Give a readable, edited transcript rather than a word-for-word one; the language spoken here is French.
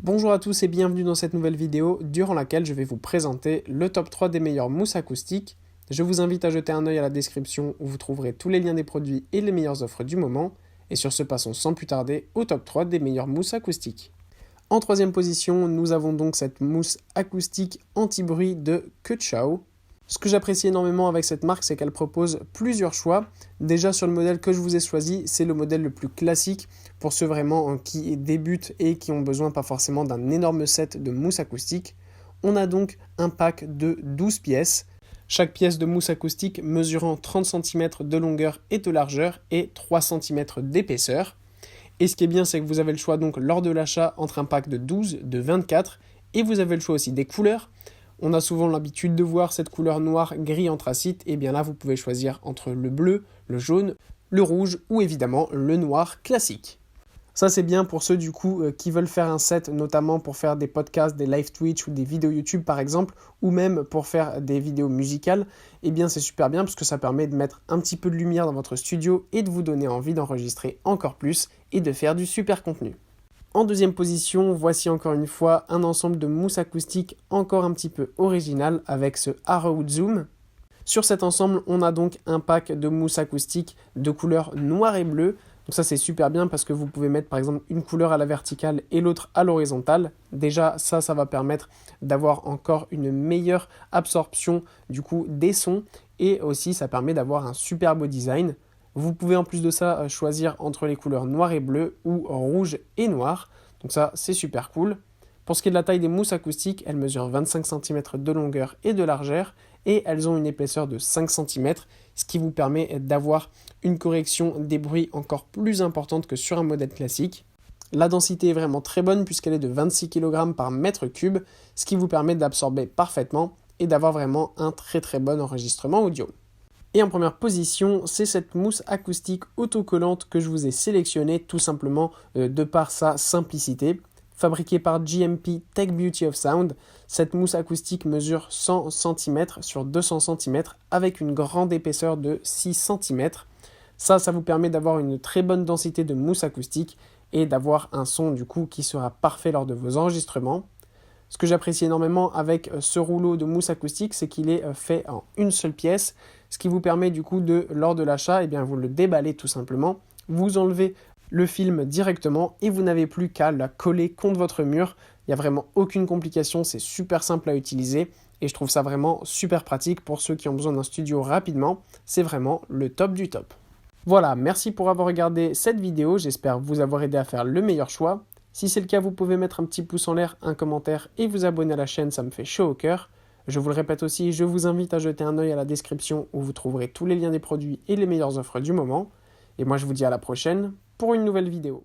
Bonjour à tous et bienvenue dans cette nouvelle vidéo durant laquelle je vais vous présenter le top 3 des meilleures mousses acoustiques. Je vous invite à jeter un œil à la description où vous trouverez tous les liens des produits et les meilleures offres du moment. Et sur ce, passons sans plus tarder au top 3 des meilleures mousses acoustiques. En troisième position, nous avons donc cette mousse acoustique anti-bruit de Kutschau. Ce que j'apprécie énormément avec cette marque, c'est qu'elle propose plusieurs choix. Déjà sur le modèle que je vous ai choisi, c'est le modèle le plus classique pour ceux vraiment qui débutent et qui ont besoin pas forcément d'un énorme set de mousse acoustique. On a donc un pack de 12 pièces. Chaque pièce de mousse acoustique mesurant 30 cm de longueur et de largeur et 3 cm d'épaisseur. Et ce qui est bien, c'est que vous avez le choix donc lors de l'achat entre un pack de 12, de 24 et vous avez le choix aussi des couleurs. On a souvent l'habitude de voir cette couleur noire gris anthracite, et bien là vous pouvez choisir entre le bleu, le jaune, le rouge ou évidemment le noir classique. Ça c'est bien pour ceux du coup qui veulent faire un set notamment pour faire des podcasts, des live Twitch ou des vidéos YouTube par exemple, ou même pour faire des vidéos musicales, et bien c'est super bien parce que ça permet de mettre un petit peu de lumière dans votre studio et de vous donner envie d'enregistrer encore plus et de faire du super contenu. En deuxième position, voici encore une fois un ensemble de mousse acoustique encore un petit peu original avec ce Arrow Zoom. Sur cet ensemble, on a donc un pack de mousse acoustique de couleur noir et bleu. Donc ça c'est super bien parce que vous pouvez mettre par exemple une couleur à la verticale et l'autre à l'horizontale. Déjà ça va permettre d'avoir encore une meilleure absorption du coup des sons et aussi ça permet d'avoir un super beau design. Vous pouvez en plus de ça choisir entre les couleurs noir et bleu ou rouge et noir. Donc ça, c'est super cool. Pour ce qui est de la taille des mousses acoustiques, elles mesurent 25 cm de longueur et de largeur et elles ont une épaisseur de 5 cm, ce qui vous permet d'avoir une correction des bruits encore plus importante que sur un modèle classique. La densité est vraiment très bonne puisqu'elle est de 26 kg par mètre cube, ce qui vous permet d'absorber parfaitement et d'avoir vraiment un très bon enregistrement audio. Et en première position, c'est cette mousse acoustique autocollante que je vous ai sélectionnée tout simplement de par sa simplicité. Fabriquée par GMP Tech Beauty of Sound, cette mousse acoustique mesure 100 cm sur 200 cm avec une grande épaisseur de 6 cm. Ça vous permet d'avoir une très bonne densité de mousse acoustique et d'avoir un son du coup qui sera parfait lors de vos enregistrements. Ce que j'apprécie énormément avec ce rouleau de mousse acoustique, c'est qu'il est fait en une seule pièce, ce qui vous permet du coup lors de l'achat, vous le déballez tout simplement, vous enlevez le film directement et vous n'avez plus qu'à la coller contre votre mur. Il n'y a vraiment aucune complication, c'est super simple à utiliser et je trouve ça vraiment super pratique pour ceux qui ont besoin d'un studio rapidement. C'est vraiment le top du top. Voilà, merci pour avoir regardé cette vidéo, j'espère vous avoir aidé à faire le meilleur choix. Si c'est le cas, vous pouvez mettre un petit pouce en l'air, un commentaire et vous abonner à la chaîne, ça me fait chaud au cœur. Je vous le répète aussi, je vous invite à jeter un œil à la description où vous trouverez tous les liens des produits et les meilleures offres du moment. Et moi je vous dis à la prochaine pour une nouvelle vidéo.